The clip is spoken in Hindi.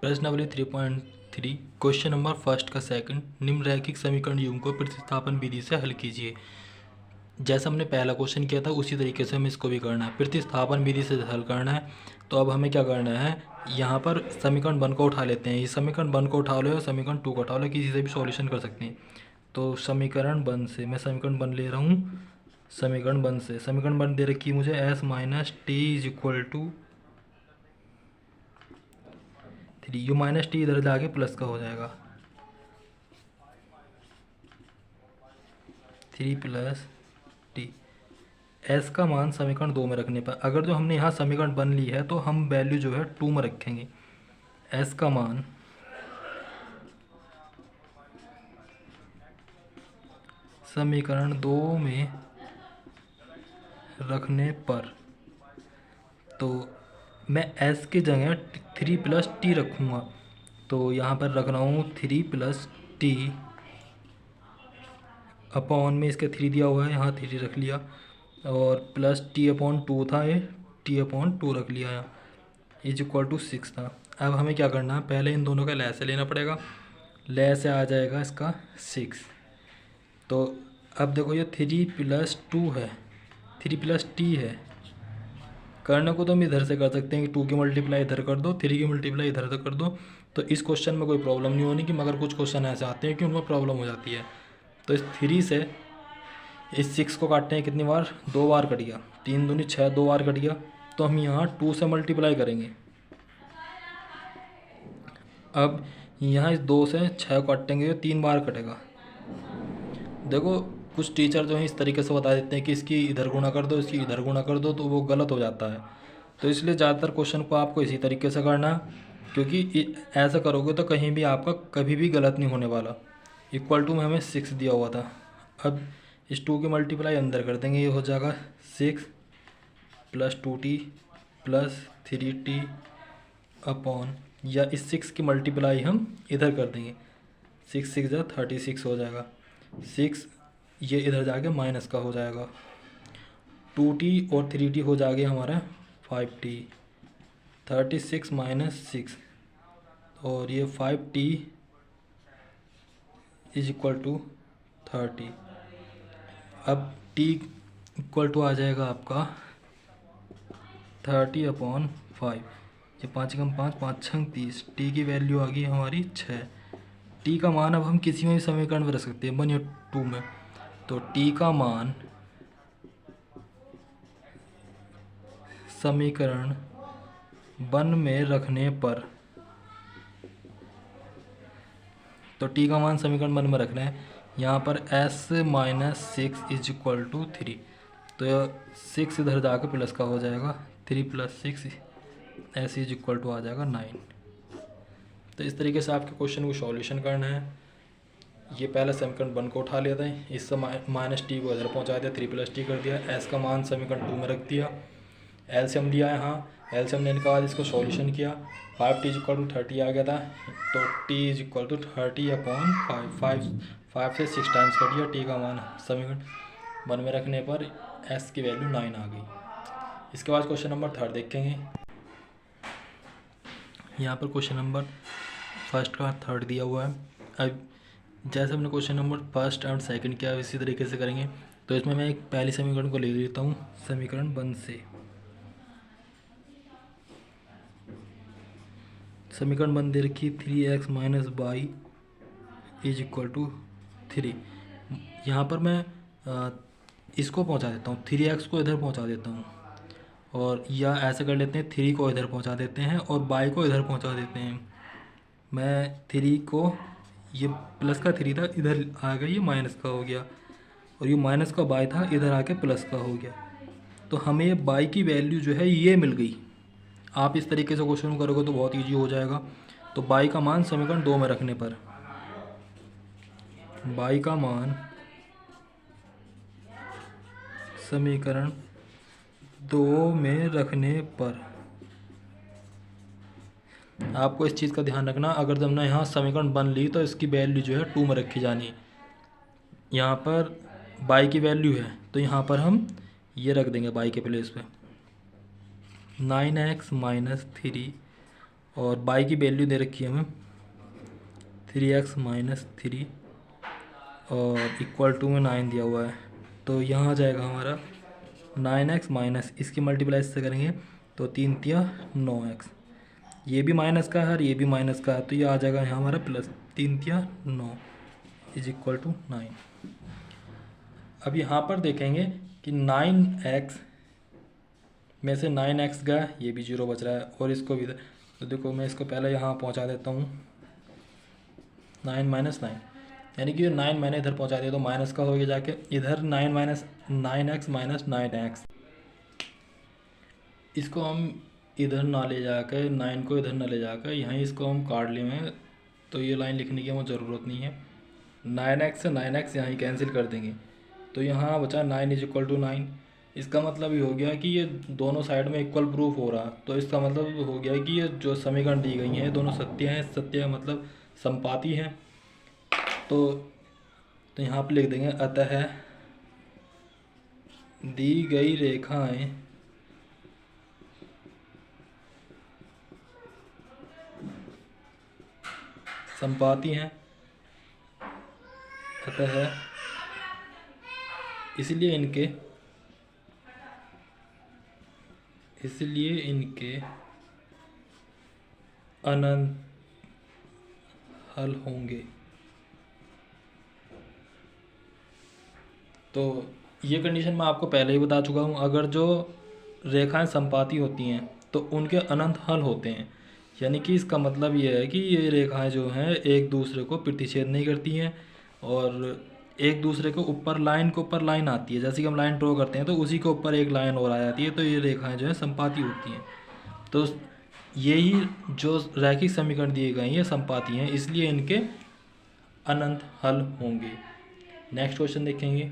प्रश्नावली 3.3 क्वेश्चन नंबर फर्स्ट का सेकंड, निम्नलिखित समीकरण युग्म को प्रतिस्थापन विधि से हल कीजिए। जैसा हमने पहला क्वेश्चन किया था उसी तरीके से हमें इसको भी करना है, प्रतिस्थापन विधि से हल करना है। तो अब हमें क्या करना है, यहाँ पर समीकरण 1 को उठा लेते हैं। इस समीकरण 1 को उठा लो या समीकरण 2 को उठा लो, किसी से भी सॉल्यूशन कर सकते हैं। तो समीकरण 1 से मैं समीकरण 1 ले रहा हूँ। समीकरण 1 से समीकरण 1 दे रखी है मुझे, s minus t is equal to 3। U minus t इधर जाके प्लस का हो जाएगा, 3 प्लस टी। एस का मान समीकरण 2 में रखने पर, अगर जो हमने यहाँ समीकरण 1 ली है तो हम वैल्यू जो है 2 में रखेंगे। एस का मान समीकरण 2 में रखने पर, तो मैं s की जगह 3 प्लस टी रखूँगा। तो यहाँ पर रख रहा हूँ 3 प्लस टी अपॉन में इसके 3 दिया हुआ है, यहाँ 3 रख लिया, और प्लस टी अपॉन 2 था, ये टी अपॉन 2 रख लिया यहाँ, इज इक्वल टू 6 था। अब हमें क्या करना है, पहले इन दोनों का लय से लेना पड़ेगा। लय से आ जाएगा इसका 6। तो अब देखो ये 3 प्लस 2 है, 3 प्लस टी है। करने को तो हम इधर से कर सकते हैं कि 2 की मल्टीप्लाई इधर कर दो, 3 की मल्टीप्लाई इधर से कर दो, तो इस क्वेश्चन में कोई प्रॉब्लम नहीं होनी। कि मगर कुछ क्वेश्चन ऐसे आते हैं कि उनमें प्रॉब्लम हो जाती है। तो इस 3 से इस 6 को काटते हैं कितनी बार, 2 बार कट गया, 3 दूनी 6, 2 बार कट गया। तो हम यहाँ 2 से मल्टीप्लाई करेंगे। अब यहाँ इस 2 से 6 काटेंगे तो 3 बार कटेगा। देखो कुछ टीचर जो हैं इस तरीके से बता देते हैं कि इसकी इधर गुणा कर दो, इसकी इधर गुणा कर दो, तो वो गलत हो जाता है। तो इसलिए ज़्यादातर क्वेश्चन को आपको इसी तरीके से करना है, क्योंकि ऐसा करोगे तो कहीं भी आपका कभी भी गलत नहीं होने वाला। इक्वल टू में हमें 6 दिया हुआ था। अब इस 2 की मल्टीप्लाई अंदर कर देंगे, ये हो जाएगा 6 plus 2t plus 3t upon, या इस 6 की मल्टीप्लाई हम इधर कर देंगे, 6 6 जा 36 हो जाएगा। 6 ये इधर जाके माइनस का हो जाएगा, 2t और 3t हो जाएगा हमारा 5t, 36 माइनस 6, और ये 5t इज इक्वल टू 30। अब t इक्वल टू आ जाएगा आपका 30 अपॉन 5, ये 5 कम 5, 5 छंग 30। टी की वैल्यू आ गई हमारी 6। टी का मान अब हम किसी में भी समीकरण में रख सकते हैं, 1 या 2 में। तो टी का मान समीकरण 1 में रखने पर, तो टी का मान समीकरण 1 में रखना है। यहाँ पर s minus 6 is equal to 3, तो 6 इधर जाकर प्लस का हो जाएगा, 3 plus 6 s is equal to आ जाएगा 9। तो इस तरीके से आपके क्वेश्चन को सॉल्यूशन करना है। ये पहला समीकरण 1 को उठा लिया था, इससे माइनस टी को इधर पहुँचा दिया, 3 प्लस टी कर दिया, s का मान समीकरण 2 में रख दिया, एलसीएम लिया यहाँ, एलसीएम लेने के बाद इसको सॉल्यूशन किया, 5t इज इक्वल टू 30 आ गया था। तो t is equal to 30 upon 5 से 6 टाइम्स कर दिया। t का मान समीकरण 1 में रखने पर s की वैल्यू 9 आ गई। इसके बाद क्वेश्चन नंबर 3 देखेंगे। यहाँ पर क्वेश्चन नंबर फर्स्ट का 3 दिया हुआ है। अब जैसे हमने क्वेश्चन नंबर फर्स्ट और सेकंड किया इसी तरीके से करेंगे। तो इसमें मैं एक पहली समीकरण को ले लेता हूँ, समीकरण 1 से। समीकरण 1 दे रखी 3x minus y is equal to 3। यहाँ पर मैं इसको पहुँचा देता हूँ, 3x को इधर पहुँचा देता हूँ, और या ऐसे कर लेते हैं 3 को इधर पहुँचा देते हैं और y को इधर पहुँचा देते हैं। मैं 3 को, ये प्लस का 3 था इधर आ गया, ये माइनस का हो गया, और ये माइनस का y था इधर आके प्लस का हो गया। तो हमें y की वैल्यू जो है ये मिल गई। आप इस तरीके से क्वेश्चन करोगे तो बहुत इजी हो जाएगा। तो y का मान समीकरण 2 में रखने पर, y का मान समीकरण 2 में रखने पर, आपको इस चीज़ का ध्यान रखना, अगर हमने यहाँ समीकरण 1 ली तो इसकी वैल्यू जो है 2 में रखी जानी। यहाँ पर y की वैल्यू है तो यहाँ पर हम ये रख देंगे y के प्लेस पे, 9x माइनस 3 और बाई की वैल्यू दे रखी है हमें 3x माइनस 3 और इक्वल टू में 9 दिया हुआ है। तो यहाँ आ जाएगा हमारा 9x माइनस इसकी मल्टीप्लाई से करेंगे तो 3 तिया 9x, ये भी माइनस का है और ये भी माइनस का है, तो ये आ जाएगा यहाँ हमारा प्लस 3 तिया 9 इज इक्वल टू 9। अब यहाँ पर देखेंगे कि 9x में से 9x गया, ये भी 0 बच रहा है और इसको भी, तो देखो मैं इसको पहले यहाँ पहुँचा देता हूँ 9 माइनस 9, यानी कि 9 मैंने इधर पहुँचा दिया तो माइनस का हो गया जाके इधर 9 माइनस 9x माइनस 9x, इसको हम इधर ना ले जाकर 9 को इधर ना ले जाकर यहाँ इसको हम काट लेंगे, तो ये लाइन लिखने की हमें ज़रूरत नहीं है। 9x से 9x यहाँ ही कैंसिल कर देंगे तो यहाँ बचा 9 इज इक्वल टू 9। इसका मतलब ये हो गया कि ये दोनों साइड में इक्वल प्रूफ हो रहा, तो इसका मतलब हो गया कि ये जो समीकरण दी गई हैं दोनों सत्य हैं, सत्य मतलब संपाती हैं। तो यहाँ पे लिख देंगे अतः दी गई रेखाएं संपाती हैं, अतः इसलिए इनके अनंत हल होंगे। तो ये कंडीशन मैं आपको पहले ही बता चुका हूँ, अगर जो रेखाएं संपाती होती हैं तो उनके अनंत हल होते हैं, यानी कि इसका मतलब ये है कि ये रेखाएं जो हैं एक दूसरे को प्रतिच्छेद नहीं करती हैं और एक दूसरे के ऊपर लाइन के ऊपर लाइन आती है, जैसे कि हम लाइन ड्रॉ करते हैं तो उसी के ऊपर एक लाइन और आ जाती है, तो ये रेखाएं जो है संपाती होती हैं। तो यही जो रैखिक समीकरण दिए गए हैं ये संपाती हैं, इसलिए इनके अनंत हल होंगे। नेक्स्ट क्वेश्चन देखेंगे।